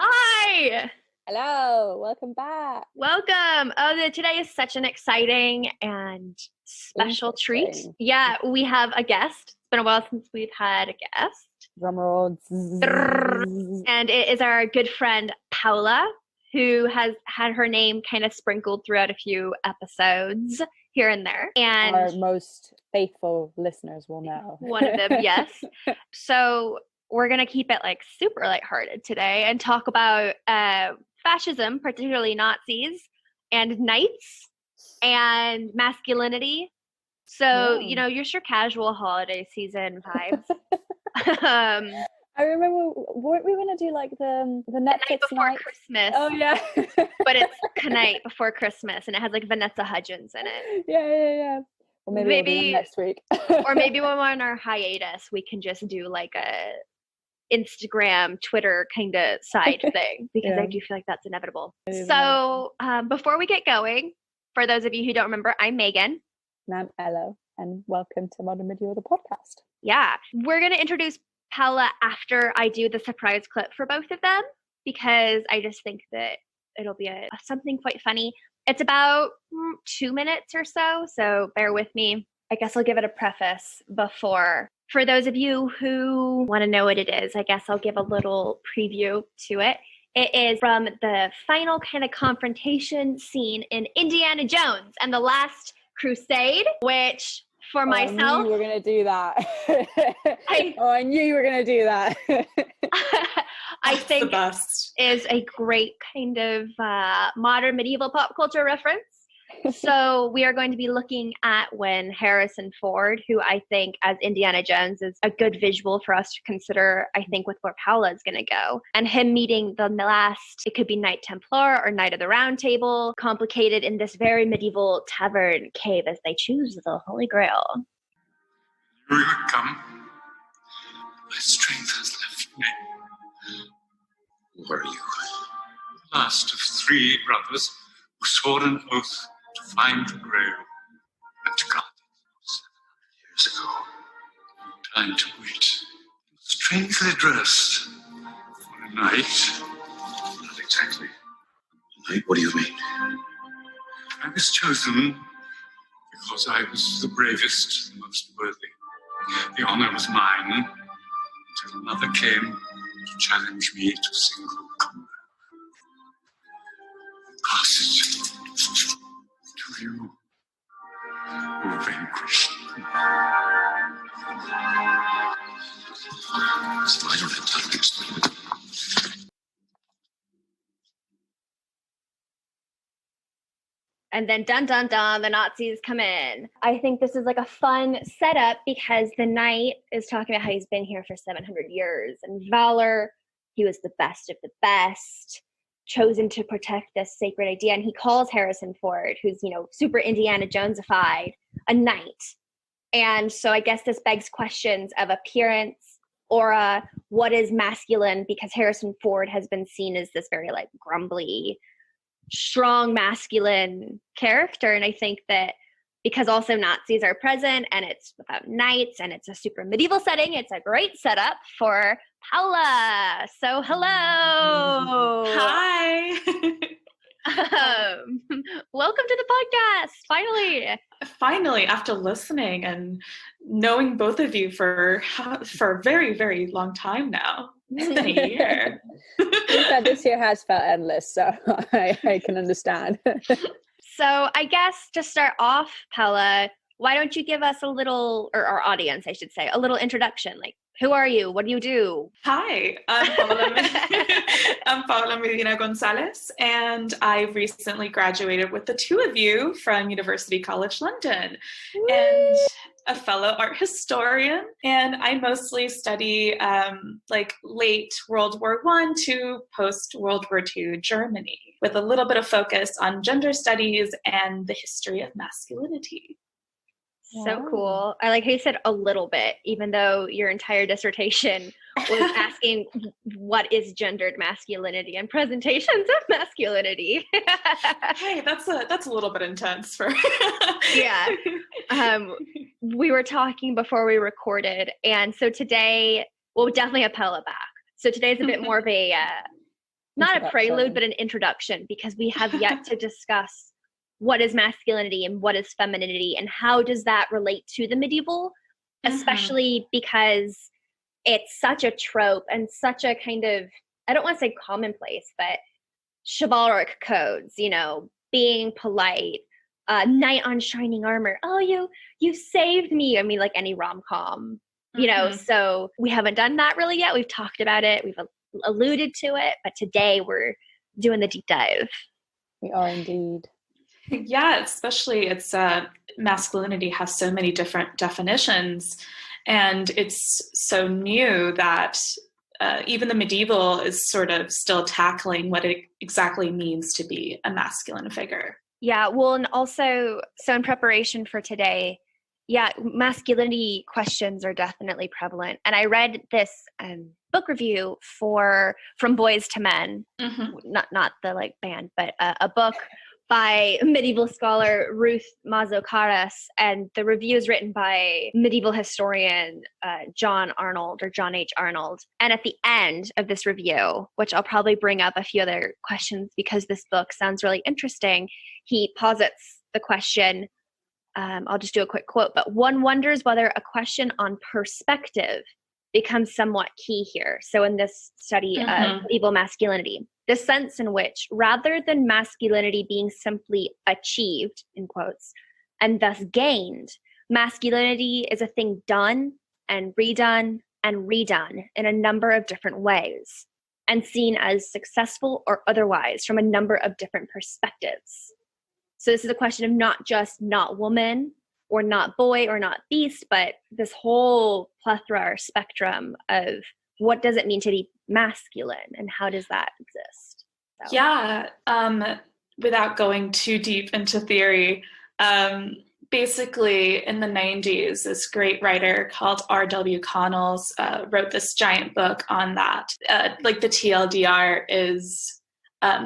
Hi! Hello, welcome back. Welcome. Today is such an exciting and special treat. Yeah, we have a guest. It's been a while since we've had a guest. Drum roll. And it is our good friend Paola, who has had her name kind of sprinkled throughout a few episodes here and there. And our most faithful listeners will know. One of them, yes. So we're going to keep it like super lighthearted today and talk about fascism, particularly Nazis, and knights and masculinity. So, you know, your casual holiday season vibes. I remember, weren't we going to do like the Netflix night before Christmas? Oh, yeah. But it's Night Before Christmas, and it has like Vanessa Hudgens in it. Yeah. Well, maybe we'll do them next week. Or maybe when we're on our hiatus, we can just do like a Instagram, Twitter kind of side thing, because I do feel like that's inevitable. So before we get going, for those of you who don't remember, I'm Megan. And I'm Ella, and welcome to Modern Medieval, the podcast. Yeah, we're going to introduce Paola after I do the surprise clip for both of them, because I just think that it'll be something quite funny. It's about 2 minutes or so bear with me. I guess I'll give it a preface before. For those of you who want to know what it is, I guess I'll give a little preview to it. It is from the final kind of confrontation scene in Indiana Jones and the Last Crusade, which for myself... I knew you were going to do that. I knew you were going to do that. I think is a great kind of modern medieval pop culture reference. So we are going to be looking at when Harrison Ford, who I think as Indiana Jones is a good visual for us to consider, I think with where Paola is going to go, and him meeting the last, it could be Knight Templar or Knight of the Round Table, complicated in this very medieval tavern cave as they choose the Holy Grail. Here I come. My strength has left me. Who are you? The last of 3 brothers who swore an oath to find the Grail and to guard it 700 years ago. Time to wait. Strangely dressed for a knight. Not exactly. A knight? What do you mean? I was chosen because I was the bravest, the most worthy. The honor was mine until another came to challenge me to single combat. Pass it to you who vanquished me. I don't have time to explain it. And then dun dun dun, the Nazis come in. I think this is like a fun setup because the knight is talking about how he's been here for 700 years and valor. He was the best of the best, chosen to protect this sacred idea. And he calls Harrison Ford, who's, you know, super Indiana Jonesified, a knight. And so I guess this begs questions of appearance, aura, what is masculine? Because Harrison Ford has been seen as this very like grumbly, strong masculine character. And I think that because also Nazis are present and it's about knights and it's a super medieval setting, it's a great setup for Paola. So hello. Hi. Welcome to the podcast. Finally, after listening and knowing both of you for a very, very long time now. It's been a year. This year has felt endless, so I can understand. So I guess to start off, Paola, why don't you give us a little, or our audience, I should say, a little introduction? Like, who are you? What do you do? Hi, I'm Paola Medina-Gonzalez, and I recently graduated with the 2 of you from University College London. Woo! And a fellow art historian, and I mostly study like late World War I to post-World War II Germany, with a little bit of focus on gender studies and the history of masculinity. So cool. I like how you said a little bit, even though your entire dissertation was asking what is gendered masculinity and presentations of masculinity. Hey, that's a little bit intense for Yeah. We were talking before we recorded, and so today we'll definitely have Paola back. So today's a bit more of a not a prelude, but an introduction, because we have yet to discuss what is masculinity and what is femininity and how does that relate to the medieval, especially because it's such a trope and such a kind of, I don't want to say commonplace, but chivalric codes, you know, being polite, knight on shining armor. Oh, you saved me. I mean, like any rom-com, you know, so we haven't done that really yet. We've talked about it. We've alluded to it, but today we're doing the deep dive. We are indeed. Yeah, especially it's masculinity has so many different definitions, and it's so new that even the medieval is sort of still tackling what it exactly means to be a masculine figure. Yeah, well, and also, so in preparation for today, yeah, masculinity questions are definitely prevalent. And I read this book review From Boys to Men, not the like band, but a book by medieval scholar Ruth Mazokaras, and the review is written by medieval historian John H. Arnold. And at the end of this review, which I'll probably bring up a few other questions because this book sounds really interesting, he posits the question, I'll just do a quick quote, but one wonders whether a question on perspective becomes somewhat key here. So in this study of medieval masculinity, the sense in which rather than masculinity being simply achieved, in quotes, and thus gained, masculinity is a thing done and redone in a number of different ways and seen as successful or otherwise from a number of different perspectives. So this is a question of not just not woman or not boy or not beast, but this whole plethora or spectrum of what does it mean to be masculine and how does that exist? So. Yeah, without going too deep into theory, basically in the 90s, this great writer called R.W. Connells wrote this giant book on that. Like the TLDR is,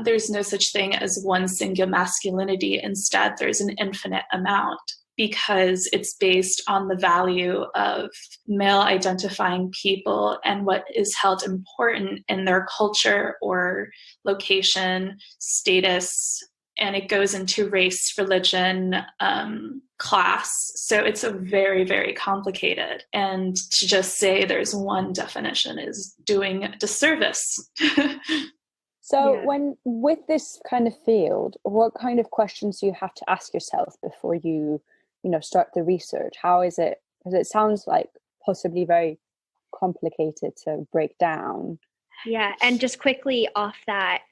there's no such thing as one singular masculinity. Instead, there's an infinite amount, because it's based on the value of male identifying people and what is held important in their culture or location, status, and it goes into race, religion, class. So it's a very, very complicated. And to just say there's one definition is doing a disservice. So when with this kind of field, what kind of questions do you have to ask yourself before you start the research? How is it? Because it sounds like possibly very complicated to break down. Yeah. And just quickly off that,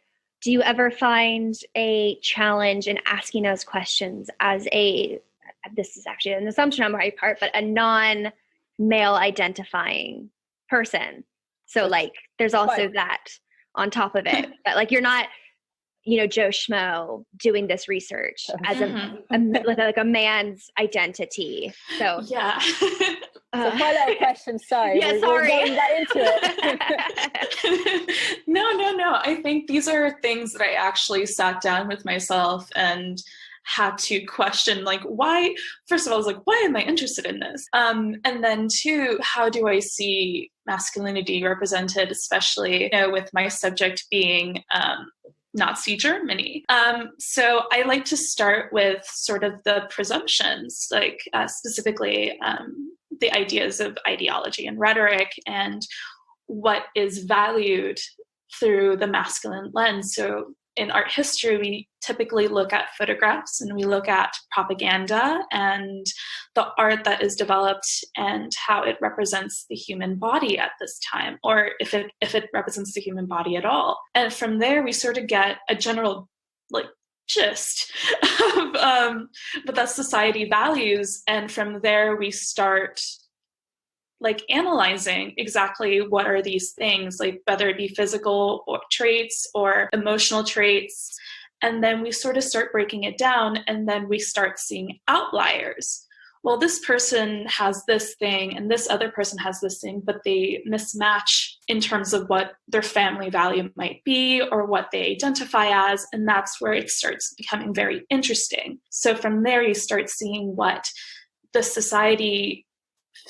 do you ever find a challenge in asking those questions as this is actually an assumption on my part, but a non-male identifying person? So like, there's also that on top of it, but like, you're not, Joe Schmo doing this research as like a man's identity. So yeah. So my little question, sorry. Yeah, sorry. We're getting that into it. No. I think these are things that I actually sat down with myself and had to question, like, why? First of all, I was like, why am I interested in this? And then two, how do I see masculinity represented, especially with my subject being Nazi Germany. So I like to start with sort of the presumptions, like specifically the ideas of ideology and rhetoric and what is valued through the masculine lens. So in art history, we typically look at photographs and we look at propaganda and the art that is developed and how it represents the human body at this time, or if it represents the human body at all. And from there, we sort of get a general gist of what that society values. And from there, we start analyzing exactly what are these things, whether it be physical or traits or emotional traits. And then we sort of start breaking it down, and then we start seeing outliers. Well, this person has this thing and this other person has this thing, but they mismatch in terms of what their family value might be or what they identify as. And that's where it starts becoming very interesting. So from there, you start seeing what the society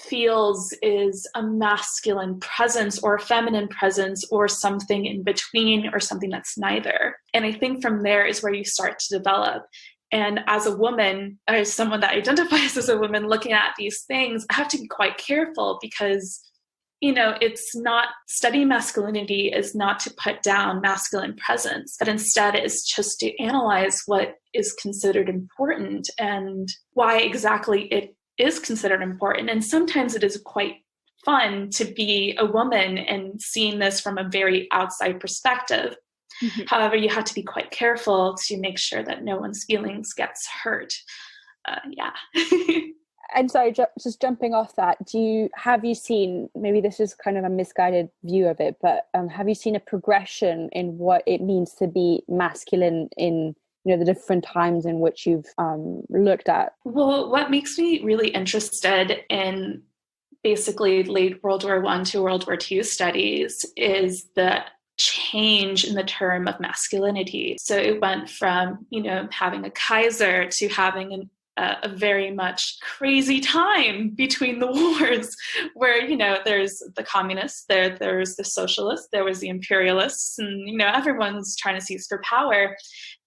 feels is a masculine presence or a feminine presence or something in between or something that's neither. And I think from there is where you start to develop. And as a woman, as someone that identifies as a woman looking at these things, I have to be quite careful because, you know, it's not, studying masculinity is not to put down masculine presence, but instead it's just to analyze what is considered important and why exactly it is considered important. And sometimes it is quite fun to be a woman and seeing this from a very outside perspective. Mm-hmm. However, you have to be quite careful to make sure that no one's feelings gets hurt. Yeah. And sorry, just jumping off that, have you seen, maybe this is kind of a misguided view of it, but have you seen a progression in what it means to be masculine in, you know, the different times in which you've looked at? Well, what makes me really interested in basically late World War I to World War II studies is the change in the term of masculinity. So it went from, you know, having a Kaiser to having a very much crazy time between the wars where, you know, there's the communists, there's the socialists, there was the imperialists, and, you know, everyone's trying to seize for power.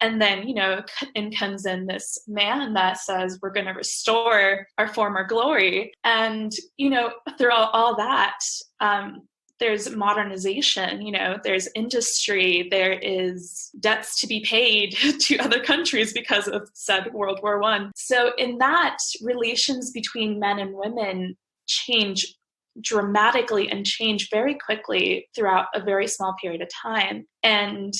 And then, you know, in comes in this man that says, we're going to restore our former glory. And, you know, throughout all that, there's modernization, you know, there's industry, there is debts to be paid to other countries because of said World War I. So in that, relations between men and women change dramatically and change very quickly throughout a very small period of time. And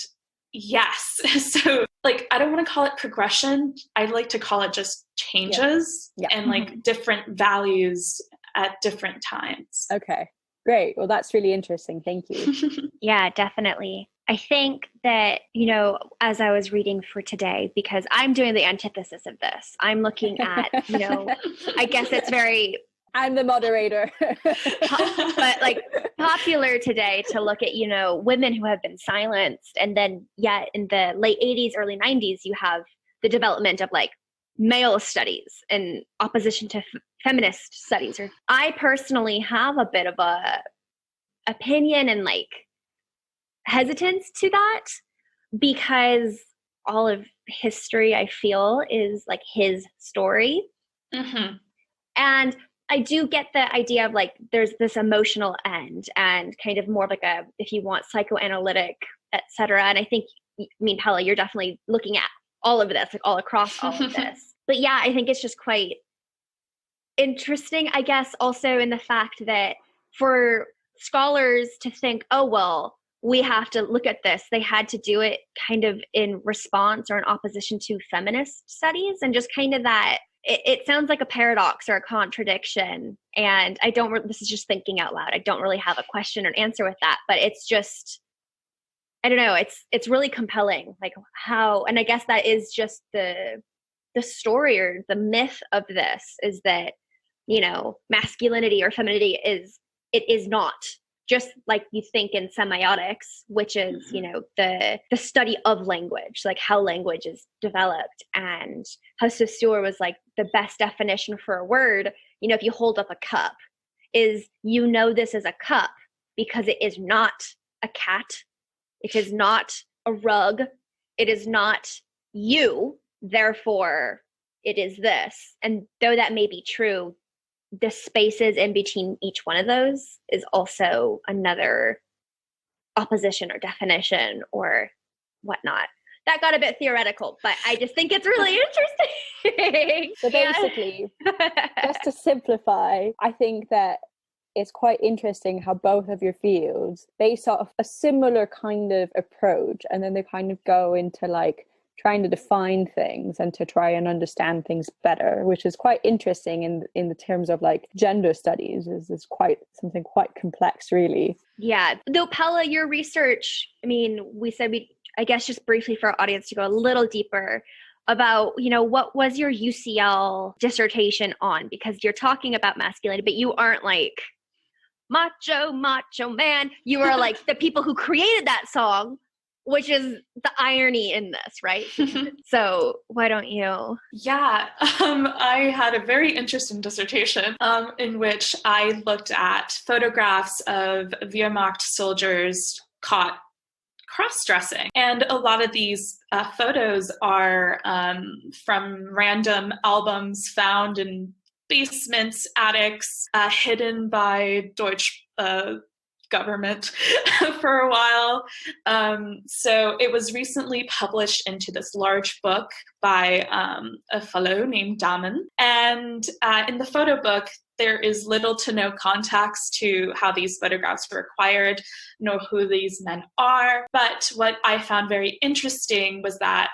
yes, so like, I don't want to call it progression. I'd like to call it just changes and like different values at different times. Okay. Great. Well, that's really interesting. Thank you. Yeah, definitely. I think that, you know, as I was reading for today, because I'm doing the antithesis of this, I'm looking at, you know, I guess it's very... I'm the moderator. But like popular today to look at, you know, women who have been silenced. And then yet in the late 80s, early 90s, you have the development of like male studies in opposition to feminist studies. Or I personally have a bit of a opinion and like hesitance to that because all of history, I feel, is like his story. Mm-hmm. And I do get the idea of like there's this emotional end and kind of more like a, if you want, psychoanalytic, etc. And I think, I mean, Paola, you're definitely looking at all of this, like all across all of this. But yeah, I think it's just quite interesting, I guess, also in the fact that for scholars to think, oh, well, we have to look at this. They had to do it kind of in response or in opposition to feminist studies, and just kind of that, it sounds like a paradox or a contradiction. And I don't, this is just thinking out loud. I don't really have a question or answer with that, but it's just, I don't know, it's really compelling, like how, and I guess that is just the story or the myth of this is that, you know, masculinity or femininity it is not just like you think in semiotics, which is, you know, the study of language, like how language is developed. And how Saussure was like the best definition for a word, you know, if you hold up a cup, is, you know, this is a cup because it is not a cat. It is not a rug. It is not you. Therefore, it is this. And though that may be true, the spaces in between each one of those is also another opposition or definition or whatnot. That got a bit theoretical, but I just think it's really interesting. So basically, just to simplify, I think that it's quite interesting how both of your fields base off a similar kind of approach, and then they kind of go into like trying to define things and to try and understand things better, which is quite interesting in the terms of like gender studies is quite something quite complex, really. Yeah. Though, Paola, your research, I mean, we said I guess just briefly for our audience to go a little deeper about, you know, what was your UCL dissertation on? Because you're talking about masculinity, but you aren't like macho man. You are like the people who created that song which is the irony in this, right? So why don't you? Yeah, I had a very interesting dissertation in which I looked at photographs of Wehrmacht soldiers caught cross-dressing. And a lot of these photos are from random albums found in basements, attics, hidden by Deutsch government for a while. So it was recently published into this large book by a fellow named Dahmen. And in the photo book, there is little to no context to how these photographs were acquired, nor who these men are. But what I found very interesting was that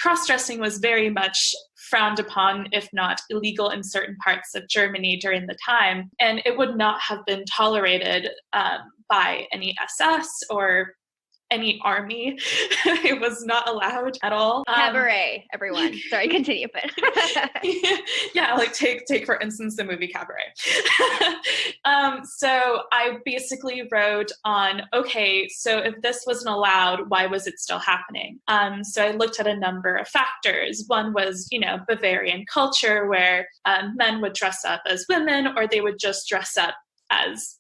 cross-dressing was very much frowned upon, if not illegal, in certain parts of Germany during the time. And it would not have been tolerated by any SS or any army. It was not allowed at all. Cabaret, everyone. Sorry, continue. But yeah, like take for instance the movie Cabaret. So I basically wrote on, okay, so if this wasn't allowed, why was it still happening? So I looked at a number of factors. One was, Bavarian culture, where men would dress up as women, or they would just dress up as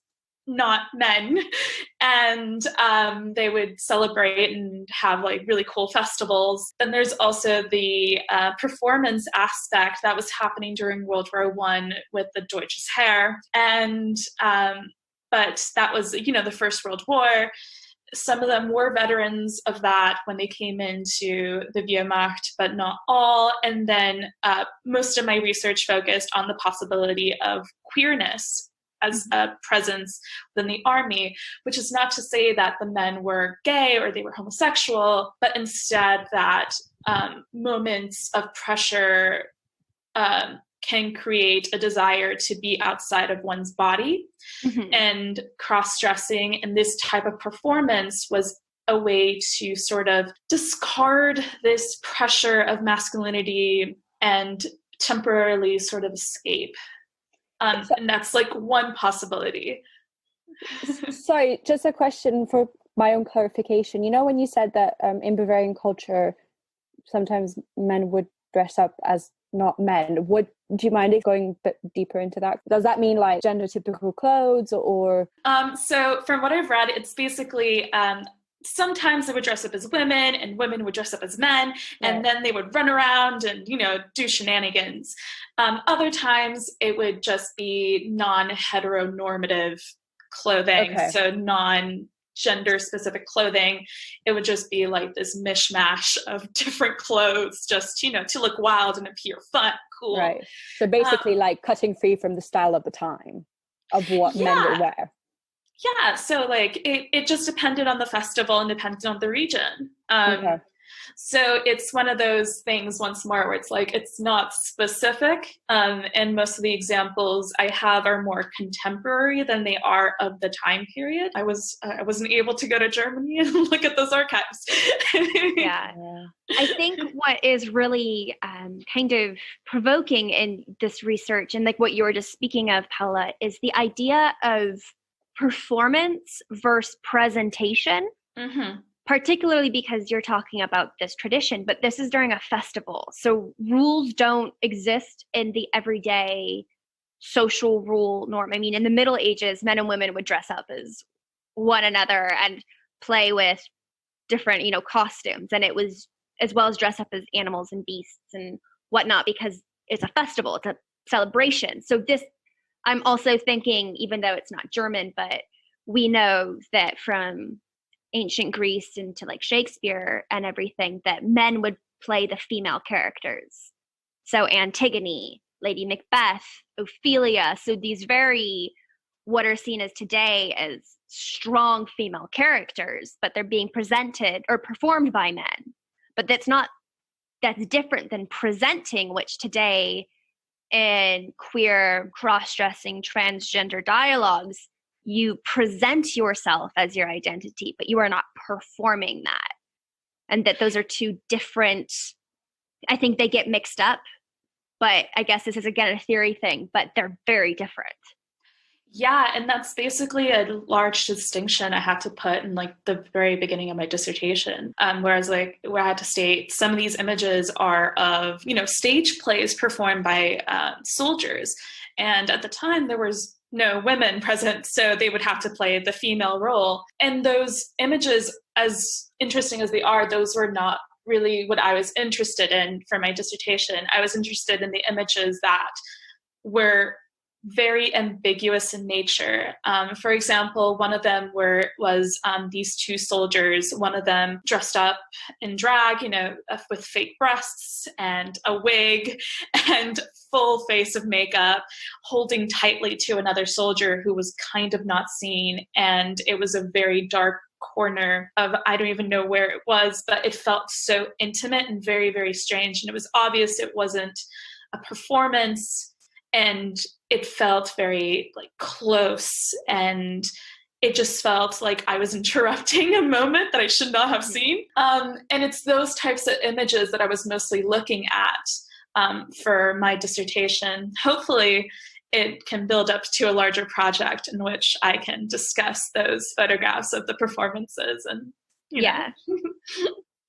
not men, and they would celebrate and have like really cool festivals. Then there's also the performance aspect that was happening during World War I with the Deutsches Heer, and but that was the First World War. Some of them were veterans of that when they came into the Wehrmacht, but not all. And then most of my research focused on the possibility of queerness as a presence within the army, which is not to say that the men were gay or they were homosexual, but instead that moments of pressure can create a desire to be outside of one's body. Mm-hmm. And cross-dressing and this type of performance was a way to sort of discard this pressure of masculinity and temporarily sort of escape. And that's like one possibility. Sorry, just a question for my own clarification. When you said that in Bavarian culture, sometimes men would dress up as not men, do you mind going a bit deeper into that? Does that mean like gender typical clothes or? So from what I've read, it's basically sometimes they would dress up as women and women would dress up as men, and then they would run around and, do shenanigans. Other times it would just be non-heteronormative clothing. Okay. So non-gender specific clothing. It would just be like this mishmash of different clothes, just, to look wild and appear fun, cool. Right. So basically like cutting free from the style of the time of what men would wear. Yeah, so like it just depended on the festival and depended on the region. Okay. So it's one of those things once more where it's like it's not specific, and most of the examples I have are more contemporary than they are of the time period. I wasn't able to go to Germany and look at those archives. Yeah. I think what is really kind of provoking in this research, and like what you were just speaking of, Paola, is the idea of performance versus presentation. Mm-hmm. Particularly because you're talking about this tradition, but this is during a festival. So rules don't exist in the everyday social rule norm. I mean, in the Middle Ages, men and women would dress up as one another and play with different, costumes. And it was as well as dress up as animals and beasts and whatnot, because it's a festival, it's a celebration. So this, I'm also thinking, even though it's not German, but we know that from ancient Greece into like Shakespeare and everything, that men would play the female characters. So Antigone, Lady Macbeth, Ophelia. So these very, what are seen as today as strong female characters, but they're being presented or performed by men. But that's different than presenting, which today in queer, cross-dressing, transgender dialogues, you present yourself as your identity, but you are not performing that. And that those are two different, I think they get mixed up, but I guess this is again a theory thing, but they're very different. Yeah, and that's basically a large distinction I had to put in like the very beginning of my dissertation. Whereas like where I had to state some of these images are of, stage plays performed by soldiers. And at the time there was no women present, so they would have to play the female role. And those images, as interesting as they are, those were not really what I was interested in for my dissertation. I was interested in the images that were very ambiguous in nature. For example, one of them was these two soldiers, one of them dressed up in drag, with fake breasts and a wig and full face of makeup, holding tightly to another soldier who was kind of not seen. And it was a very dark corner of, I don't even know where it was, but it felt so intimate and very, very strange. And it was obvious it wasn't a performance. And it felt very like close, and it just felt like I was interrupting a moment that I should not have seen. And it's those types of images that I was mostly looking at for my dissertation. Hopefully it can build up to a larger project in which I can discuss those photographs of the performances and yeah.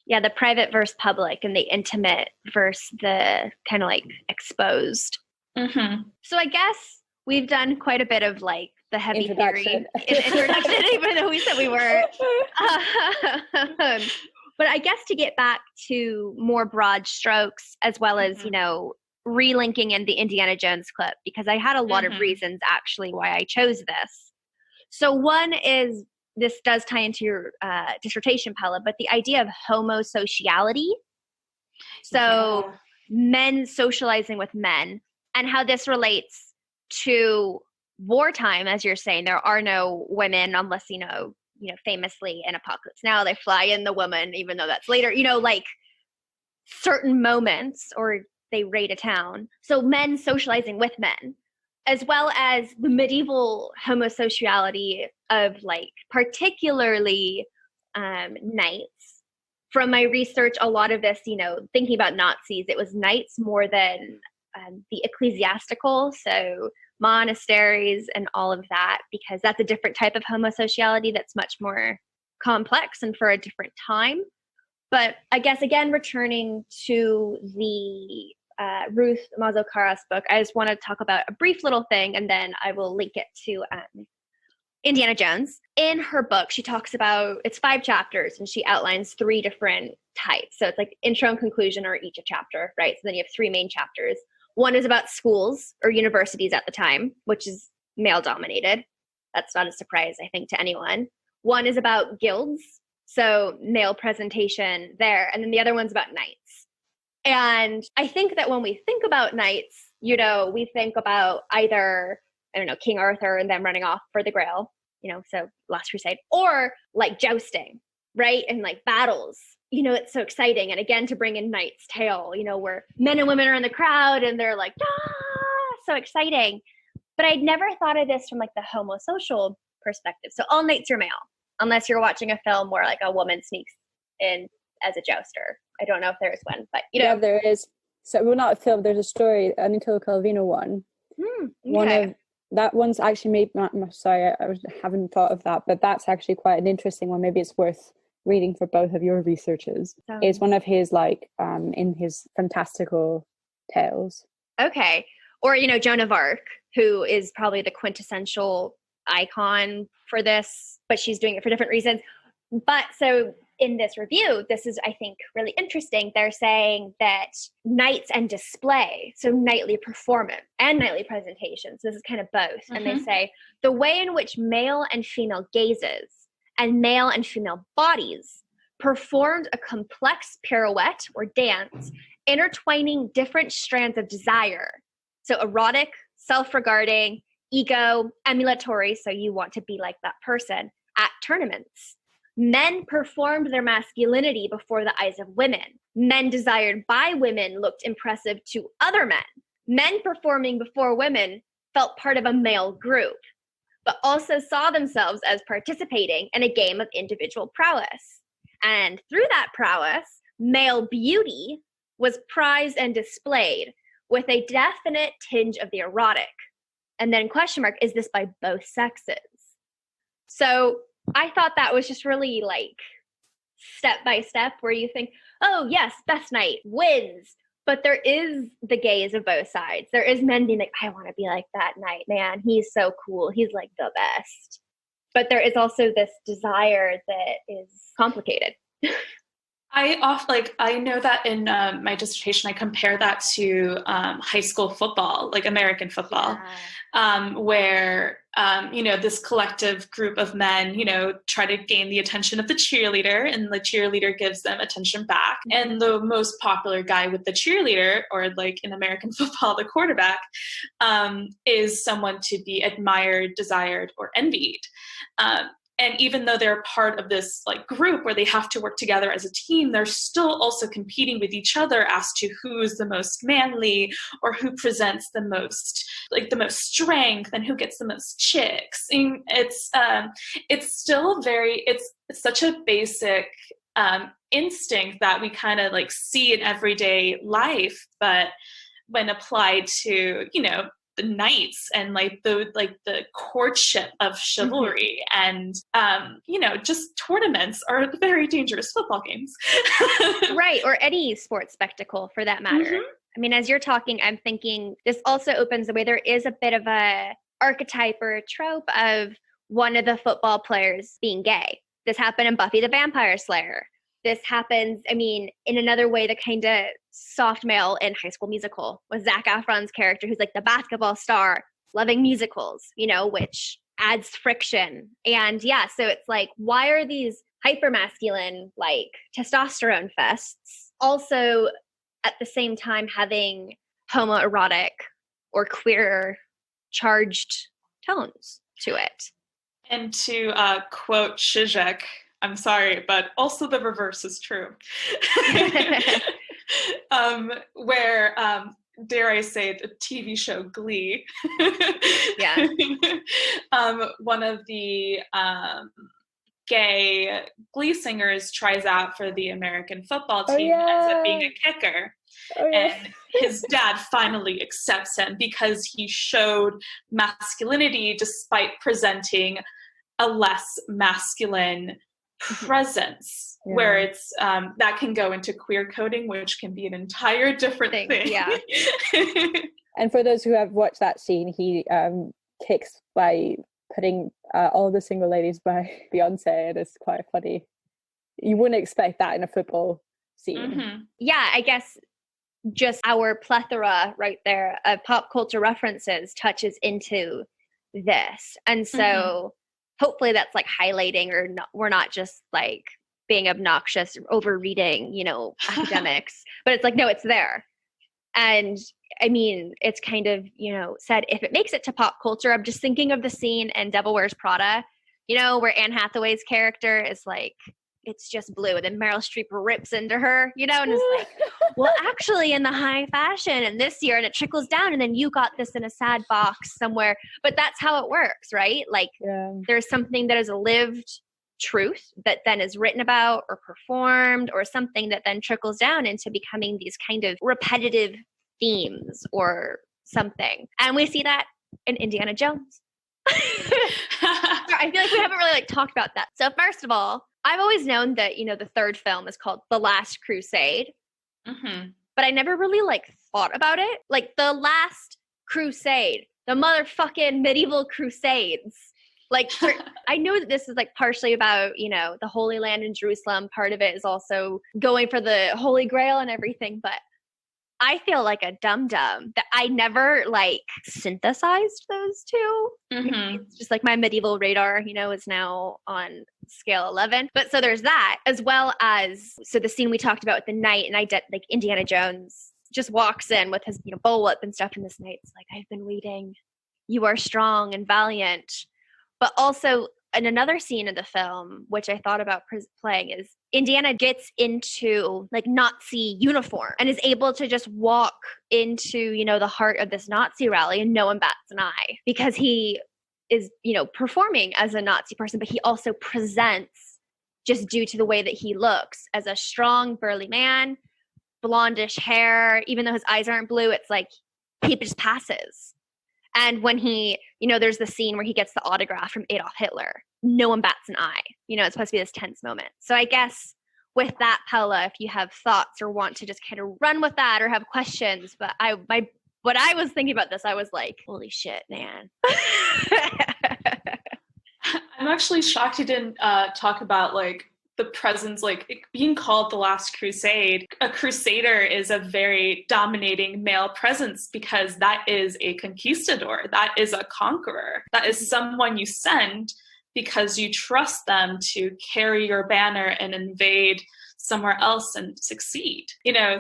Yeah, the private versus public, and the intimate versus the kind of like exposed. Mm-hmm. So I guess we've done quite a bit of like the heavy introduction. Introduction, even though we said we were. But I guess to get back to more broad strokes, as well as, relinking in the Indiana Jones clip, because I had a lot of reasons actually why I chose this. So one is, this does tie into your dissertation, Paola, but the idea of homosociality. So men socializing with men, and how this relates to wartime, as you're saying. There are no women unless, famously in Apocalypse Now, they fly in the woman, even though that's later, like certain moments, or they raid a town. So men socializing with men, as well as the medieval homosociality of like particularly knights. From my research, a lot of this, thinking about Nazis, it was knights more than the ecclesiastical, so monasteries and all of that, because that's a different type of homosociality that's much more complex and for a different time. But I guess, again, returning to the Ruth Mazzucato's book, I just want to talk about a brief little thing, and then I will link it to Indiana Jones. In her book, she talks about, it's 5 chapters, and she outlines 3 different types. So it's like intro and conclusion are each a chapter, right? So then you have 3 main chapters. One is about schools or universities at the time, which is male dominated. That's not a surprise, I think, to anyone. One is about guilds, so male presentation there. And then the other one's about knights. And I think that when we think about knights, we think about either, King Arthur and them running off for the Grail, so Last Crusade, or like jousting, right? And like battles. It's so exciting. And again, to bring in Knight's Tale, where men and women are in the crowd and they're like, so exciting. But I'd never thought of this from like the homosocial perspective. So all knights are male, unless you're watching a film where like a woman sneaks in as a jouster. I don't know if there is one, but Yeah, there is. So, well, not a film, there's a story, an Niccolo Calvino one. Okay. One of that one's actually sorry, I haven't thought of that, but that's actually quite an interesting one. Maybe it's worth reading for both of your researches. It's one of his in his fantastical tales. Okay. Or, Joan of Arc, who is probably the quintessential icon for this, but she's doing it for different reasons. But so in this review, this is, I think, really interesting. They're saying that knights and display, so knightly performance and knightly presentations, this is kind of both. And they say the way in which male and female gazes and male and female bodies performed a complex pirouette or dance, intertwining different strands of desire. So erotic, self-regarding, ego, emulatory, so you want to be like that person, at tournaments. Men performed their masculinity before the eyes of women. Men desired by women looked impressive to other men. Men performing before women felt part of a male group, but also saw themselves as participating in a game of individual prowess. And through that prowess, male beauty was prized and displayed with a definite tinge of the erotic. And then question mark, is this by both sexes? So I thought that was just really like step by step where you think, oh yes, best night wins. But there is the gaze of both sides. There is men being like, I want to be like that night, man. He's so cool. He's like the best. But there is also this desire that is complicated. I know that in my dissertation, I compare that to high school football, like American football, where, this collective group of men, try to gain the attention of the cheerleader, and the cheerleader gives them attention back. And the most popular guy with the cheerleader, or like in American football, the quarterback, is someone to be admired, desired, or envied. And even though they're part of this like group where they have to work together as a team, they're still also competing with each other as to who is the most manly, or who presents the most strength, and who gets the most chicks. And it's still it's such a basic instinct that we kind of like see in everyday life, but when applied to, the knights and the courtship of chivalry, and just tournaments are very dangerous football games. Right, or any sports spectacle for that matter. I mean, as you're talking, I'm thinking this also opens the way. There is a bit of a archetype or a trope of one of the football players being gay. This happened in Buffy the Vampire Slayer. This happens, in another way, the kind of soft male in High School Musical with Zac Efron's character, who's like the basketball star, loving musicals, which adds friction. And so it's like, why are these hypermasculine, like testosterone fests also at the same time having homoerotic or queer charged tones to it? And to quote Zizek, I'm sorry, but also the reverse is true. Where, dare I say, the TV show Glee. Yeah. One of the gay Glee singers tries out for the American football team and ends up being a kicker. And his dad finally accepts him because he showed masculinity despite presenting a less masculine presence, where it's that can go into queer coding, which can be an entire different thing. Yeah. And for those who have watched that scene, he kicks by putting All the Single Ladies by Beyonce, and it's quite funny. You wouldn't expect that in a football scene. Yeah, I guess just our plethora right there of pop culture references touches into this, and so hopefully that's like highlighting, or not, we're not just like being obnoxious or over reading, academics, but it's like, no, it's there. And it's kind of, said, if it makes it to pop culture, I'm just thinking of the scene in Devil Wears Prada, where Anne Hathaway's character is like, it's just blue. And then Meryl Streep rips into her, and it's like, well, actually in the high fashion and this year, and it trickles down, and then you got this in a sad box somewhere. But that's how it works, right? Like there's something that is a lived truth that then is written about or performed, or something that then trickles down into becoming these kind of repetitive themes or something. And we see that in Indiana Jones. I feel like we haven't really talked about that. So first of all, I've always known that, the third film is called The Last Crusade, but I never really thought about it. Like the Last Crusade, the motherfucking medieval crusades. I knew that this is partially about, the Holy Land in Jerusalem. Part of it is also going for the Holy Grail and everything, but I feel like a dum-dum that I never synthesized those two. It's just my medieval radar, is now on scale 11. But so there's that, as well as, so the scene we talked about with the knight, and I did Indiana Jones just walks in with his, bullwhip and stuff, and this knight's like, I've been waiting. You are strong and valiant. But also in another scene in the film, which I thought about playing, is Indiana gets into Nazi uniform and is able to just walk into, the heart of this Nazi rally, and no one bats an eye, because he is, performing as a Nazi person, but he also presents, just due to the way that he looks, as a strong, burly man, blondish hair. Even though his eyes aren't blue, it's like he just passes. And when he, there's the scene where he gets the autograph from Adolf Hitler, no one bats an eye. It's supposed to be this tense moment. So I guess with that, Paola, if you have thoughts or want to just kind of run with that or have questions, but what I was thinking about this, I was like, holy shit, man. I'm actually shocked you didn't talk about like the presence, like being called the Last Crusade. A crusader is a very dominating male presence because that is a conquistador. That is a conqueror. That is someone you send because you trust them to carry your banner and invade somewhere else and succeed.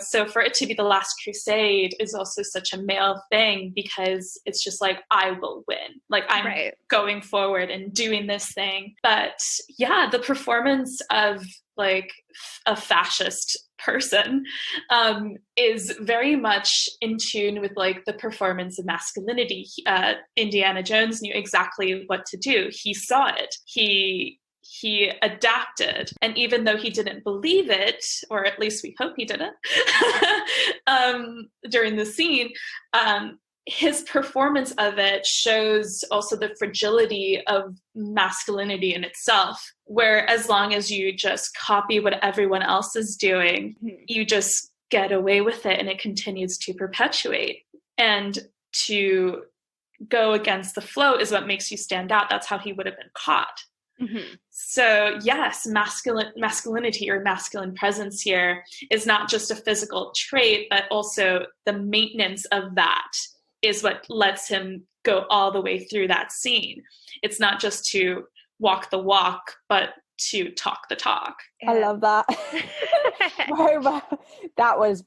So for it to be the Last Crusade is also such a male thing because it's just like, I will win. Like I'm going forward and doing this thing. But yeah, the performance of like a fascist person is very much in tune with like the performance of masculinity. Indiana Jones knew exactly what to do. He saw it. He adapted. And even though he didn't believe it, or at least we hope he didn't, during the scene, his performance of it shows also the fragility of masculinity in itself, where as long as you just copy what everyone else is doing, you just get away with it and it continues to perpetuate. And to go against the flow is what makes you stand out. That's how he would have been caught. Mm-hmm. So yes, masculinity or masculine presence here is not just a physical trait, but also the maintenance of that is what lets him go all the way through that scene. It's not just to walk the walk, but to talk the talk. Yeah. I love that. That was...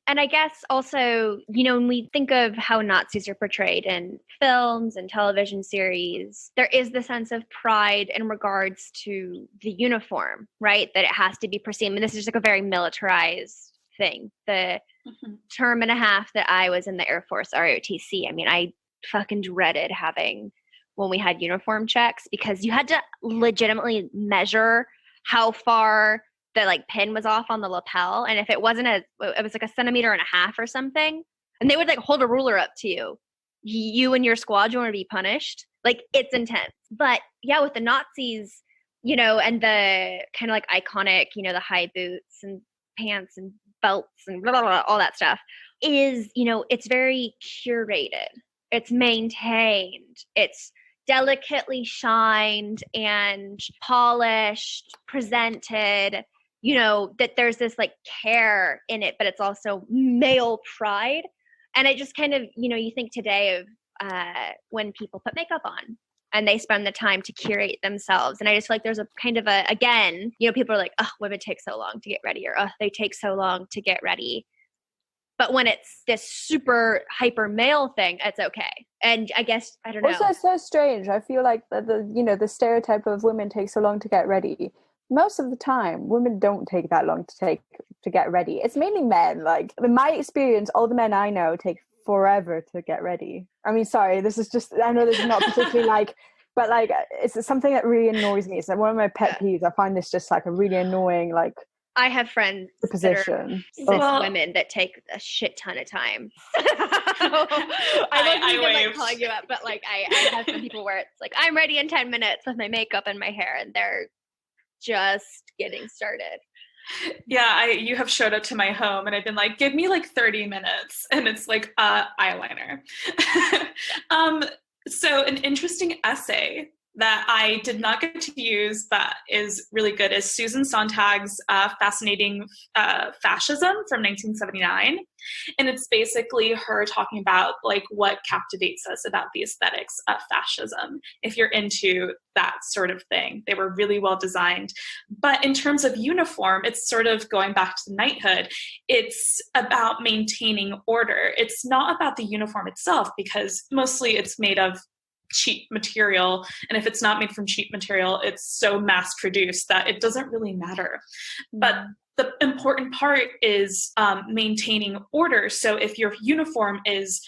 And I guess also, when we think of how Nazis are portrayed in films and television series, there is the sense of pride in regards to the uniform, right? That it has to be pristine. I mean, this is just like a very militarized thing. The term and a half that I was in the Air Force, ROTC, I mean, I fucking dreaded having when we had uniform checks because you had to legitimately measure how far the like pin was off on the lapel, and if it wasn't it was like 1.5 centimeters or something, and they would like hold a ruler up to you and your squadron would be punished. Like it's intense. But yeah, with the Nazis, and the kind of like iconic, the high boots and pants and belts and blah, blah, blah, all that stuff is, it's very curated, it's maintained, it's delicately shined and polished, presented, that there's this like care in it, but it's also male pride. And it just kind of, you think today of when people put makeup on and they spend the time to curate themselves. And I just feel like there's a kind of again, people are like, oh, women take so long to get ready, or oh, they take so long to get ready. But when it's this super hyper male thing, it's okay. And I guess, I don't know. Also, it's so strange. I feel like the stereotype of women take so long to get ready. Most of the time, women don't take that long to get ready. It's mainly men. Like, in my experience, all the men I know take forever to get ready. I mean, sorry, this is just, I know this is not particularly but like, it's something that really annoys me. It's like one of my pet peeves. I find this just like a really annoying, like, I have friends position. Women that take a shit ton of time. I wasn't even like calling you up, but like I have some people where it's like I'm ready in 10 minutes with my makeup and my hair, and they're just getting started. Yeah, you have showed up to my home and I've been like, give me like 30 minutes, and it's like eyeliner. So an interesting essay that I did not get to use that is really good is Susan Sontag's Fascinating Fascism from 1979. And it's basically her talking about like what captivates us about the aesthetics of fascism. If you're into that sort of thing, they were really well designed. But in terms of uniform, it's sort of going back to knighthood. It's about maintaining order. It's not about the uniform itself, because mostly it's made of cheap material, and if it's not made from cheap material, it's so mass produced that it doesn't really matter. But the important part is maintaining order. So if your uniform is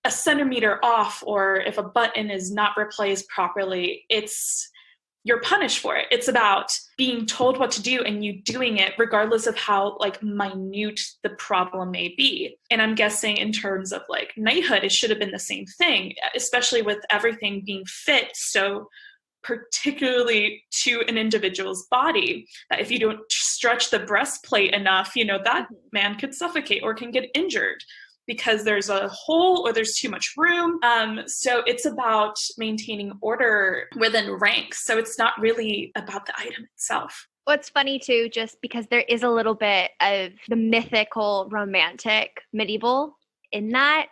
1 centimeter off, or if a button is not replaced properly, it's you're punished for it. It's about being told what to do and you doing it regardless of how like minute the problem may be. And I'm guessing in terms of like knighthood, it should have been the same thing, especially with everything being fit so particularly to an individual's body, that if you don't stretch the breastplate enough, that man could suffocate or can get injured because there's a hole or there's too much room. So it's about maintaining order within ranks. So it's not really about the item itself. What's funny too, just because there is a little bit of the mythical, romantic, medieval in that.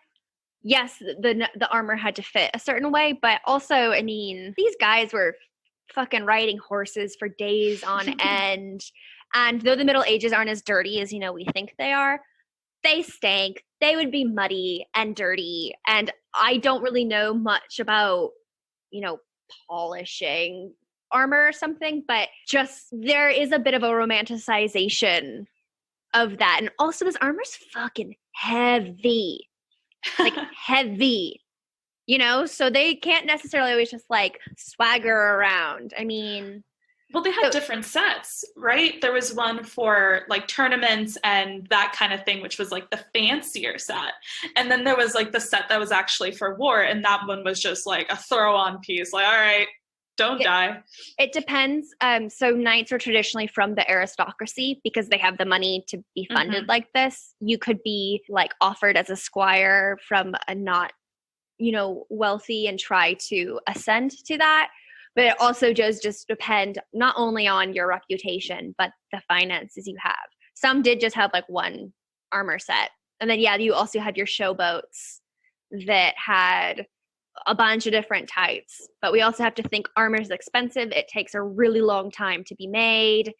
Yes, the armor had to fit a certain way, but also, I mean, these guys were fucking riding horses for days on end. And though the Middle Ages aren't as dirty as, we think they are, they stank. They would be muddy and dirty. And I don't really know much about, polishing armor or something, but just there is a bit of a romanticization of that. And also this armor's fucking heavy. Like heavy, so they can't necessarily always just like swagger around. I mean, well, they had different sets, right? There was one for like tournaments and that kind of thing, which was like the fancier set. And then there was like the set that was actually for war. And that one was just like a throw on piece. Like, all right, don't die. It depends. So knights are traditionally from the aristocracy because they have the money to be funded like this. You could be like offered as a squire from a not, wealthy and try to ascend to that. But it also does just depend not only on your reputation, but the finances you have. Some did just have like one armor set. And then, you also have your showboats that had a bunch of different types, but we also have to think armor is expensive. It takes a really long time to be made.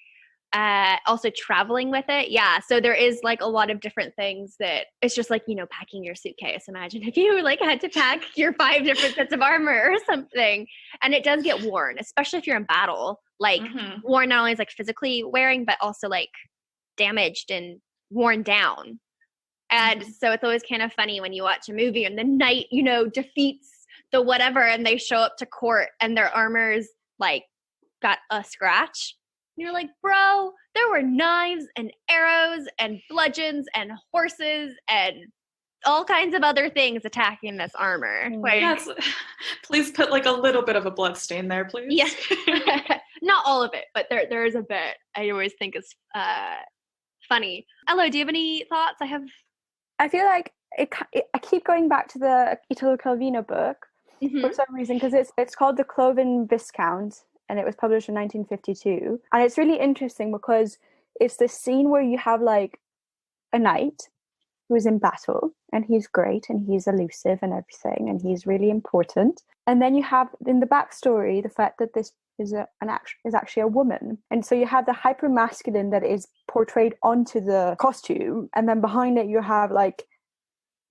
Also traveling with it. Yeah. So there is like a lot of different things that it's just like, packing your suitcase. Imagine if you like had to pack your 5 different sets of armor or something, and it does get worn, especially if you're in battle, like worn not only is like physically wearing, but also like damaged and worn down. And so it's always kind of funny when you watch a movie and the knight, defeats the whatever, and they show up to court and their armor's like got a scratch. And you're like, bro, there were knives and arrows and bludgeons and horses and all kinds of other things attacking this armor. Like, yes. Please put like a little bit of a blood stain there, please. Yes. Not all of it, but there is a bit I always think is funny. Elo, do you have any thoughts? I feel like I keep going back to the Italo Calvino book for some reason, because it's called The Cloven Viscount, and it was published in 1952. And it's really interesting because it's this scene where you have like a knight who's in battle, and he's great, and he's elusive and everything, and he's really important. And then you have in the backstory the fact that this is actually a woman, and so you have the hyper masculine that is portrayed onto the costume, and then behind it you have like,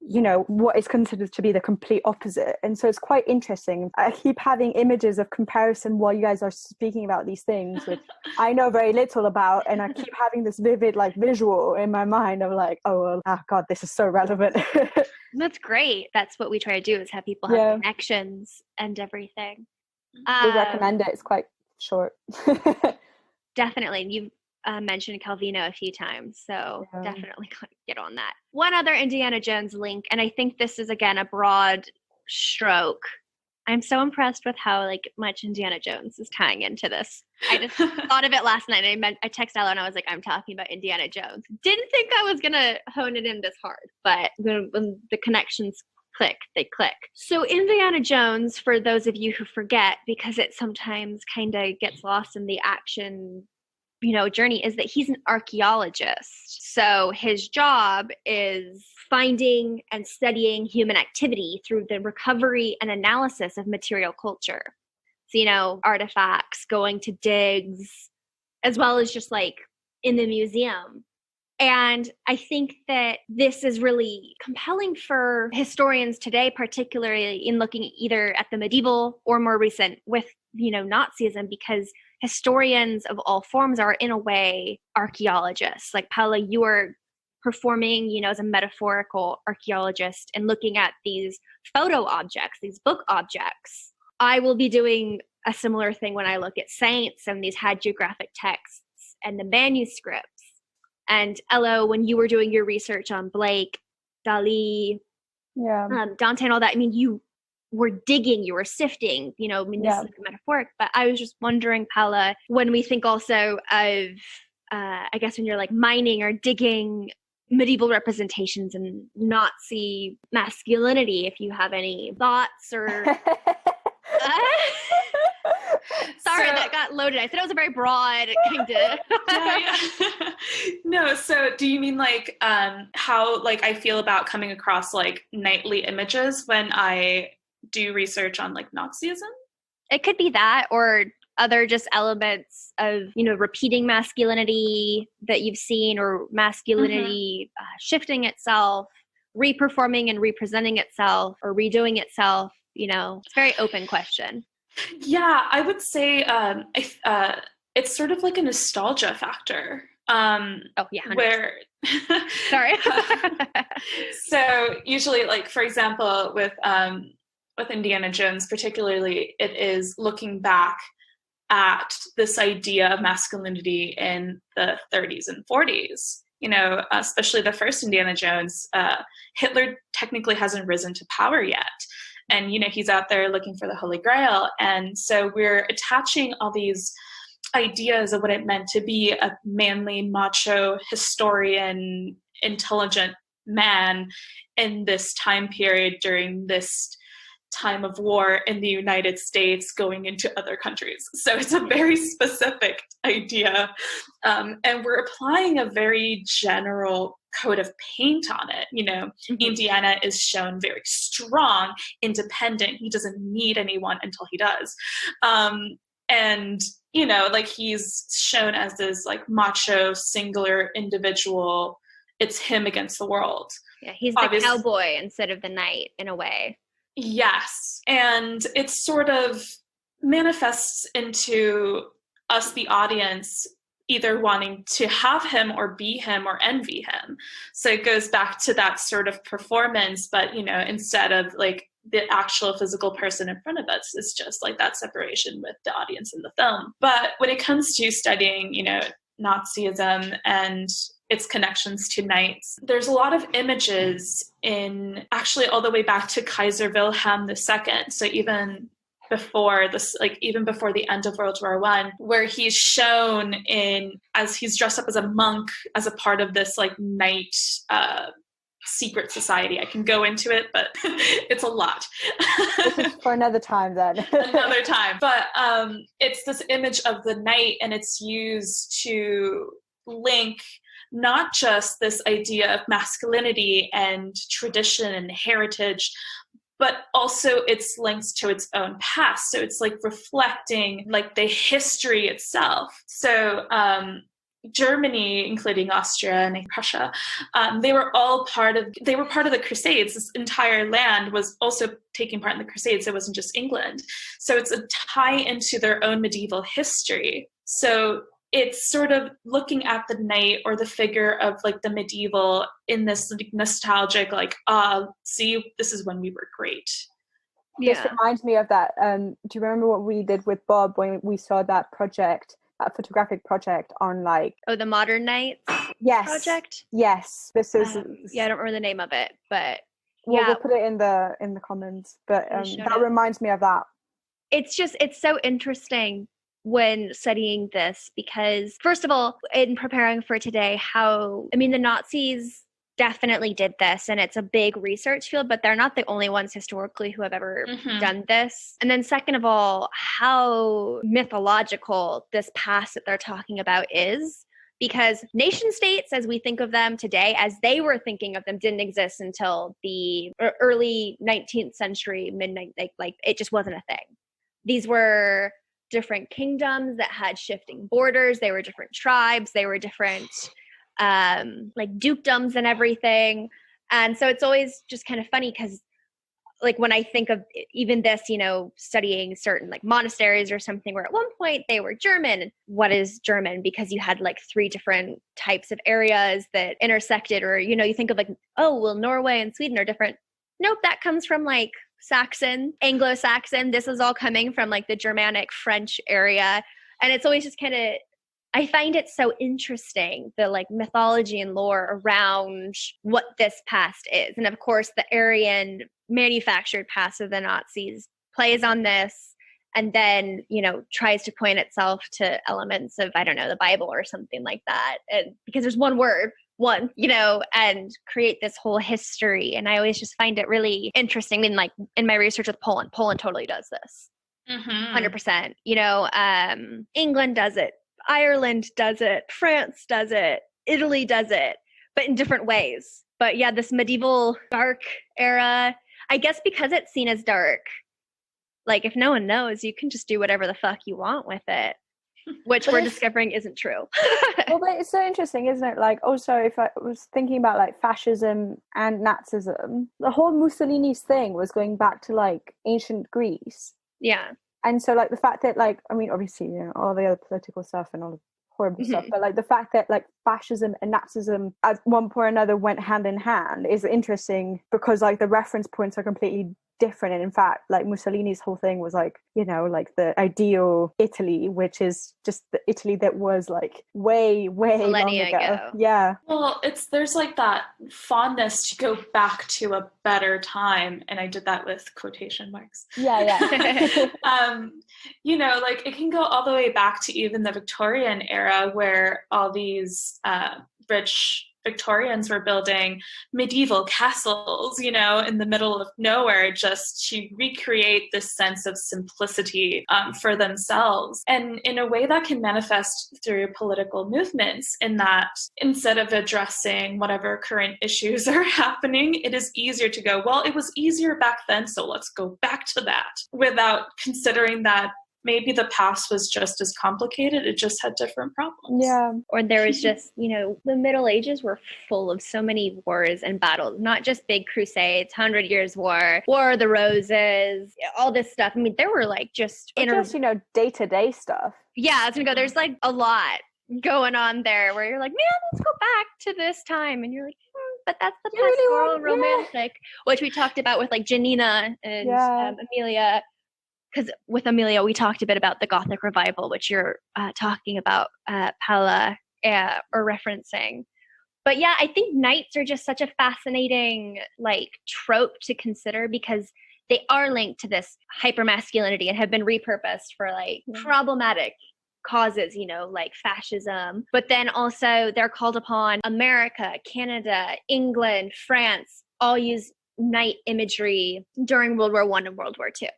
what is considered to be the complete opposite. And so it's quite interesting. I keep having images of comparison while you guys are speaking about these things, which I know very little about, and I keep having this vivid like visual in my mind of like, oh god, this is so relevant. That's great. That's what we try to do, is have people have connections and everything. We recommend it. It's quite short. Definitely. You've mentioned Calvino a few times, so definitely get on that. One other Indiana Jones link, and I think this is again a broad stroke. I'm so impressed with how like much Indiana Jones is tying into this. I just thought of it last night, and I texted Ella and I was like, I'm talking about Indiana Jones. Didn't think I was gonna hone it in this hard, but when the connections click, they click. So Indiana Jones, for those of you who forget, because it sometimes kind of gets lost in the action journey, is that he's an archaeologist. So his job is finding and studying human activity through the recovery and analysis of material culture. So, artifacts, going to digs, as well as just like in the museum. And I think that this is really compelling for historians today, particularly in looking either at the medieval or more recent with, Nazism, because historians of all forms are in a way archaeologists. Like Paola, you are performing, as a metaphorical archaeologist and looking at these photo objects, these book objects. I will be doing a similar thing when I look at saints and these hagiographic texts and the manuscripts. And Elo, when you were doing your research on Blake, Dali, Dante and all that, I mean, you were digging, you were sifting, you know, I mean, this is metaphoric, but I was just wondering, Paola, when we think also of, I guess when you're like mining or digging medieval representations and Nazi masculinity, if you have any thoughts or... Sorry, that got loaded. I said it was a very broad kind of... yeah. No, so do you mean like how like I feel about coming across like knightly images when I do research on like Nazism? It could be that, or other just elements of, you know, repeating masculinity that you've seen, or masculinity shifting itself, reperforming and representing itself, or redoing itself. You know, it's a very open question. Yeah, I would say it's sort of like a nostalgia factor. Oh yeah, 100%. Where sorry. So usually, like for example, with Indiana Jones, particularly, it is looking back at this idea of masculinity in the 30s and 40s. You know, especially the first Indiana Jones, Hitler technically hasn't risen to power yet. And, you know, he's out there looking for the Holy Grail. And so we're attaching all these ideas of what it meant to be a manly, macho, historian, intelligent man in this time period during this time of war in the United States going into other countries. So it's a very specific idea. And we're applying a very general coat of paint on it. You know, Indiana is shown very strong, independent. He doesn't need anyone until he does. And, you know, like he's shown as this like macho, singular individual. It's him against the world. Yeah, he's the cowboy instead of the knight in a way. Yes. And it sort of manifests into us, the audience, either wanting to have him or be him or envy him. So it goes back to that sort of performance, but, you know, instead of like the actual physical person in front of us, it's just like that separation with the audience in the film. But when it comes to studying, you know, Nazism and its connections to knights, there's a lot of images in actually all the way back to Kaiser Wilhelm II. So even before this, like even before the end of World War I, where he's shown as he's dressed up as a monk as a part of this like knight secret society. I can go into it, but it's a lot. This is for another time then. Another time. But it's this image of the knight, and it's used to link not just this idea of masculinity and tradition and heritage, but also it's linked to its own past. So it's like reflecting like the history itself. So Germany, including Austria and Prussia, they were part of the Crusades. This entire land was also taking part in the Crusades. It wasn't just England. So it's a tie into their own medieval history. So it's sort of looking at the knight or the figure of like the medieval in this like, nostalgic, like, see, this is when we were great. Yeah. This reminds me of that. Do you remember what we did with Bob when we saw that project, that photographic project on like... Oh, the Modern Knights project? Yes. This is... yeah, I don't remember the name of it, but... We'll put it in the comments. But that reminds me of that. It's so interesting when studying this, because first of all, in preparing for today, the Nazis definitely did this, and it's a big research field, but they're not the only ones historically who have ever done this. And then second of all, how mythological this past that they're talking about is, because nation states, as we think of them today, as they were thinking of them, didn't exist until the early 19th century, like it just wasn't a thing. These were different kingdoms that had shifting borders. They were different tribes. They were different like dukedoms and everything. And so it's always just kind of funny because like when I think of even this, you know, studying certain like monasteries or something where at one point they were German. What is German? Because you had like 3 different types of areas that intersected, or, you know, you think of like, oh, well, Norway and Sweden are different. Nope, that comes from like Saxon, Anglo-Saxon. This is all coming from like the Germanic French area. And it's always just kind of, I find it so interesting, the like mythology and lore around what this past is. And of course, the Aryan manufactured past of the Nazis plays on this, and then, you know, tries to point itself to elements of, I don't know, the Bible or something like that. And because there's one word, you know, and create this whole history. And I always just find it really interesting. I mean, like in my research with Poland totally does this. 100%. You know, England does it. Ireland does it. France does it. Italy does it, but in different ways. But yeah, this medieval dark era, I guess because it's seen as dark, like if no one knows, you can just do whatever the fuck you want with it, which we're discovering isn't true. Well, but it's so interesting, isn't it? Like, also, if I was thinking about like fascism and Nazism, the whole Mussolini's thing was going back to like ancient Greece. Yeah. And so like the fact that like, I mean, obviously, you know, all the other political stuff and all the horrible stuff, but like the fact that like fascism and Nazism at one point or another went hand in hand is interesting, because like the reference points are completely different. And in fact, like Mussolini's whole thing was like, you know, like the ideal Italy, which is just the Italy that was like way millennia long ago. Yeah. Well, there's like that fondness to go back to a better time, and I did that with quotation marks. Yeah. You know, like it can go all the way back to even the Victorian era, where all these rich Victorians were building medieval castles, you know, in the middle of nowhere, just to recreate this sense of simplicity for themselves. And in a way that can manifest through political movements, in that instead of addressing whatever current issues are happening, it is easier to go, well, it was easier back then, so let's go back to that, without considering that maybe the past was just as complicated. It just had different problems. Yeah. Or there was just, you know, the Middle Ages were full of so many wars and battles, not just big crusades, 100 Years' War, War of the Roses, all this stuff. I mean, there were like just, you know, day-to-day stuff. Yeah, I was gonna go, there's like a lot going on there where you're like, man, let's go back to this time. And you're like, but that's the pastoral romantic, which we talked about with like Janina and Amelia. Because with Amelia, we talked a bit about the Gothic revival, which you're talking about, Paola, or referencing. But yeah, I think knights are just such a fascinating like trope to consider, because they are linked to this hypermasculinity and have been repurposed for like problematic causes, you know, like fascism. But then also they're called upon. America, Canada, England, France all use knight imagery during World War I and World War II.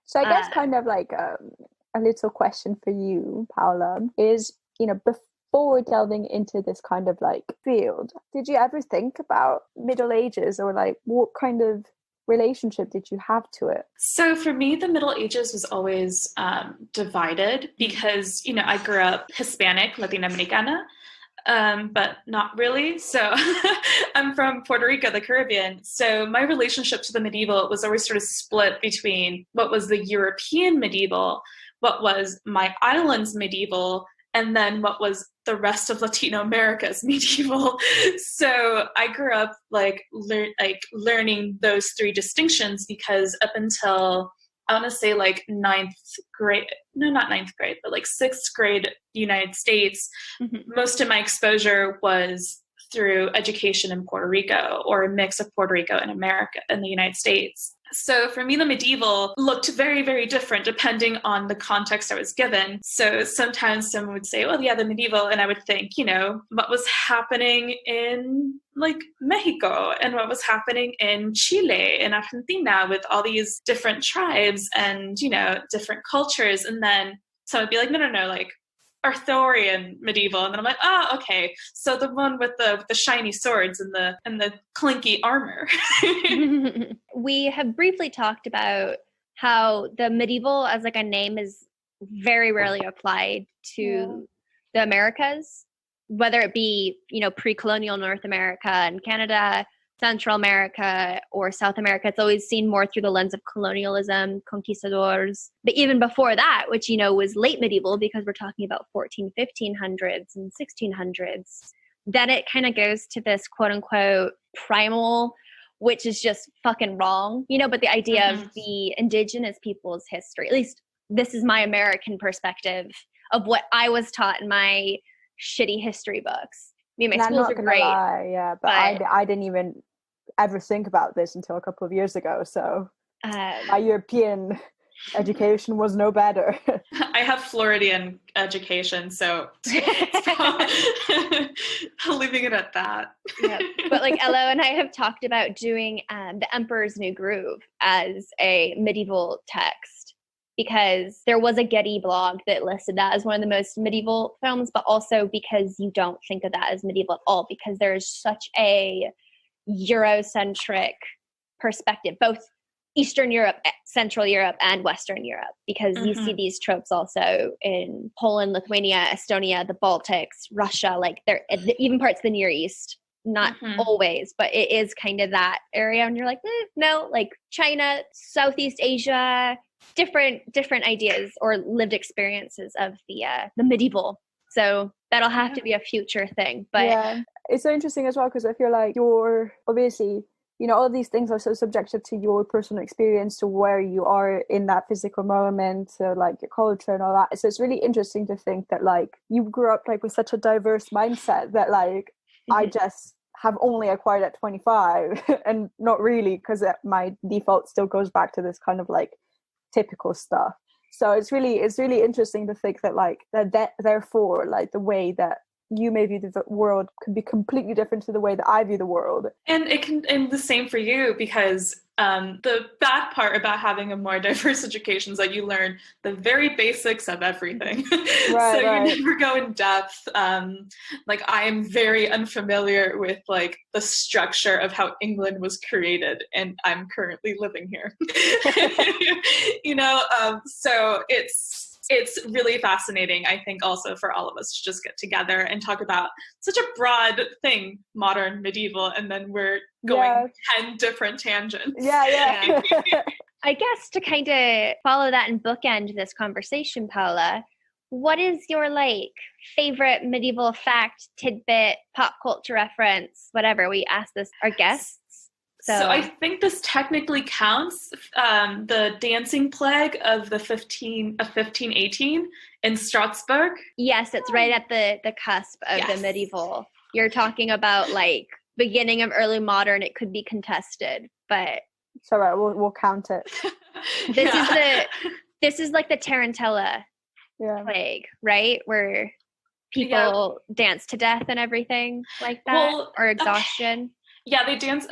So I guess kind of like a little question for you, Paola, is, you know, before delving into this kind of like field, did you ever think about Middle Ages, or like what kind of relationship did you have to it? So for me, the Middle Ages was always divided, because, you know, I grew up Hispanic, Latina Americana, but not really. So I'm from Puerto Rico, the Caribbean. So my relationship to the medieval was always sort of split between what was the European medieval, what was my island's medieval, and then what was the rest of Latino America's medieval. So I grew up learning those three distinctions, because up until, I want to say like ninth grade, but like sixth grade United States, most of my exposure was through education in Puerto Rico, or a mix of Puerto Rico and America and the United States. So for me, the medieval looked very, very different depending on the context I was given. So sometimes someone would say, well, yeah, the medieval. And I would think, you know, what was happening in like Mexico, and what was happening in Chile and Argentina with all these different tribes and, you know, different cultures. And then someone would be like, no, like Arthurian medieval. And then I'm like, oh, okay. So the one with the shiny swords and the clinky armor. We have briefly talked about how the medieval as like a name is very rarely applied to the Americas, whether it be, you know, pre-colonial North America and Canada, Central America, or South America. It's always seen more through the lens of colonialism, conquistadors. But even before that, which, you know, was late medieval, because we're talking about 1500s and 1600s, then it kind of goes to this quote unquote primal which is just fucking wrong, you know, but the idea of the indigenous people's history, at least this is my American perspective of what I was taught in my shitty history books. I mean, my schools are great. But I didn't even ever think about this until a couple of years ago. So my European education was no better. I have Floridian education, so leaving it at that. Yeah. But like Elo and I have talked about doing The Emperor's New Groove as a medieval text, because there was a Getty blog that listed that as one of the most medieval films, but also because you don't think of that as medieval at all, because there's such a Eurocentric perspective, both Eastern Europe, Central Europe, and Western Europe, because you see these tropes also in Poland, Lithuania, Estonia, the Baltics, Russia, like they're even parts of the Near East, not always, but it is kind of that area. And you're like, no, like China, Southeast Asia, different ideas or lived experiences of the medieval. So that'll have to be a future thing. But yeah, it's so interesting as well, because I feel like you're obviously, you know, all of these things are so subjective to your personal experience, to where you are in that physical moment, so like your culture and all that. So it's really interesting to think that like you grew up like with such a diverse mindset that like I just have only acquired at 25 and not really, because my default still goes back to this kind of like typical stuff. So it's really interesting to think that like that therefore like the way that you may view the world could be completely different to the way that I view the world. And it can, and the same for you, because the bad part about having a more diverse education is that you learn the very basics of everything. Right, you never go in depth. Like I am very unfamiliar with like the structure of how England was created, and I'm currently living here. You know, so it's really fascinating, I think, also for all of us to just get together and talk about such a broad thing, modern, medieval, and then we're going 10 different tangents. Yeah. I guess to kind of follow that and bookend this conversation, Paola, what is your like favorite medieval fact, tidbit, pop culture reference, whatever? We asked this our guests. So I think this technically counts. The dancing plague of 1518 in Strasbourg. Yes, it's right at the cusp of the medieval. You're talking about like beginning of early modern. It could be contested, but it's all right. We'll count it. This is like the Tarantella plague, right? Where people dance to death and everything like that, or exhaustion. Yeah, they dance.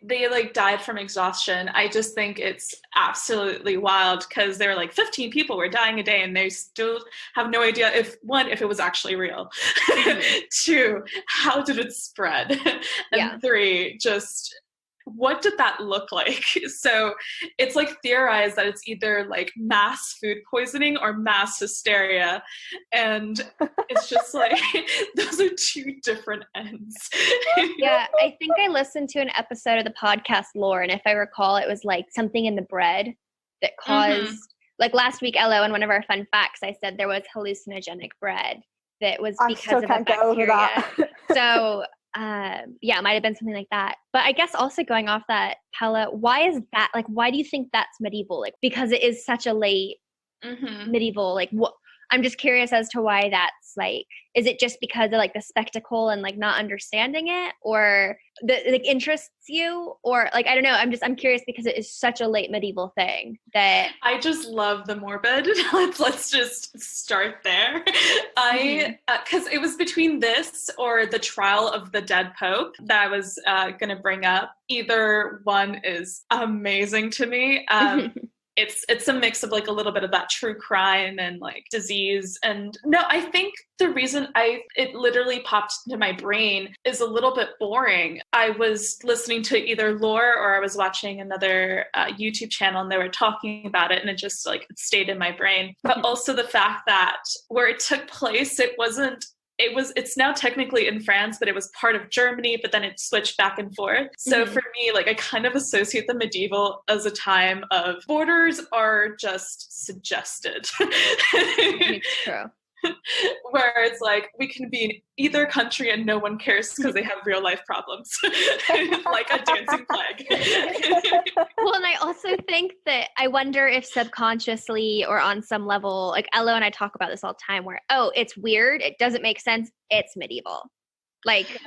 They like died from exhaustion. I just think it's absolutely wild, because there were like 15 people were dying a day, and they still have no idea if it was actually real. 2, how did it spread? And 3, just what did that look like? So it's like theorized that it's either like mass food poisoning or mass hysteria. And it's just like, those are 2 different ends. Yeah, I think I listened to an episode of the podcast Lore, and if I recall, it was like something in the bread that caused, like last week, Elo, in one of our fun facts, I said there was hallucinogenic bread that was because of the bacteria. So it might have been something like that. But I guess also going off that, Paola, why is that? Like, why do you think that's medieval? Like, because it is such a late medieval, like, what? I'm just curious as to why that's like, is it just because of like the spectacle and like not understanding it, or that like interests you, or like, I don't know. I'm curious because it is such a late medieval thing that I just love the morbid. Let's just start there. Cause it was between this or the trial of the dead Pope that I was going to bring up. Either one is amazing to me. It's a mix of like a little bit of that true crime and like disease. And no, I think the reason it literally popped into my brain is a little bit boring. I was listening to either Lore or I was watching another YouTube channel, and they were talking about it, and it just like it stayed in my brain. But also the fact that where it took place, it's now technically in France, but it was part of Germany, but then it switched back and forth. So for me, like I kind of associate the medieval as a time of borders are just suggested. It's true. where it's like we can be in either country and no one cares because they have real life problems, like a dancing flag. Well, and I also think that I wonder if subconsciously or on some level, like Elo and I talk about this all the time, where, oh, it's weird, it doesn't make sense, it's medieval. Like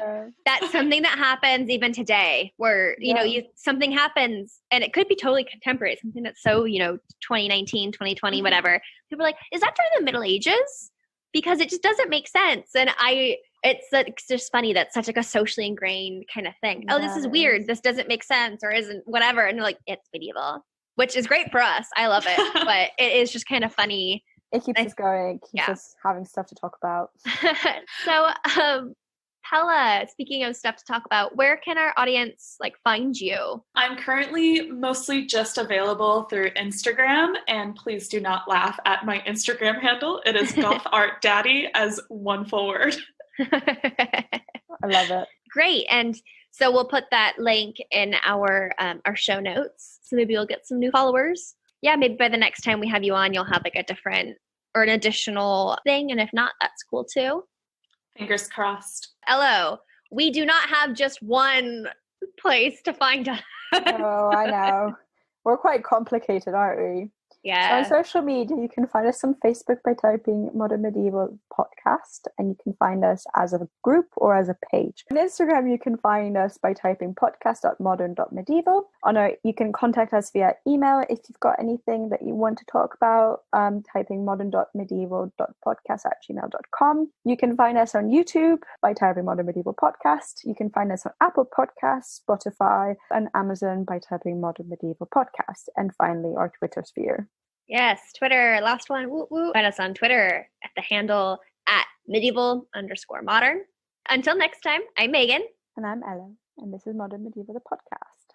that's something that happens even today where, you know, something happens and it could be totally contemporary, something that's so, 2019, 2020, whatever. People are like, is that during the Middle Ages? Because it just doesn't make sense. And it's just funny that's such like a socially ingrained kind of thing. Oh, this is weird. This doesn't make sense or isn't whatever. And you're like, it's medieval, which is great for us. I love it. But it is just kind of funny. It keeps us going. It keeps us having stuff to talk about. So, Paola, speaking of stuff to talk about, where can our audience find you? I'm currently mostly just available through Instagram, and please do not laugh at my Instagram handle. It is Goth Art Daddy as one full word. I love it. Great. And so we'll put that link in our show notes. So maybe you'll get some new followers. Yeah, maybe by the next time we have you on, you'll have a different or an additional thing. And if not, that's cool too. Fingers crossed. Elo, we do not have just one place to find us. Oh, I know. We're quite complicated, aren't we? Yeah. So on social media, you can find us on Facebook by typing Modern Medieval Podcast, and you can find us as a group or as a page. On Instagram, you can find us by typing podcast.modern.medieval. You can contact us via email if you've got anything that you want to talk about, typing modern.medieval.podcast@gmail.com. You can find us on YouTube by typing Modern Medieval Podcast. You can find us on Apple Podcasts, Spotify, and Amazon by typing Modern Medieval Podcast. And finally, our Twitter sphere. Yes, Twitter, last one. Woo woo. Find us on Twitter at the handle @medieval_modern. Until next time, I'm Megan. And I'm Ellen. And this is Modern Medieval, the podcast.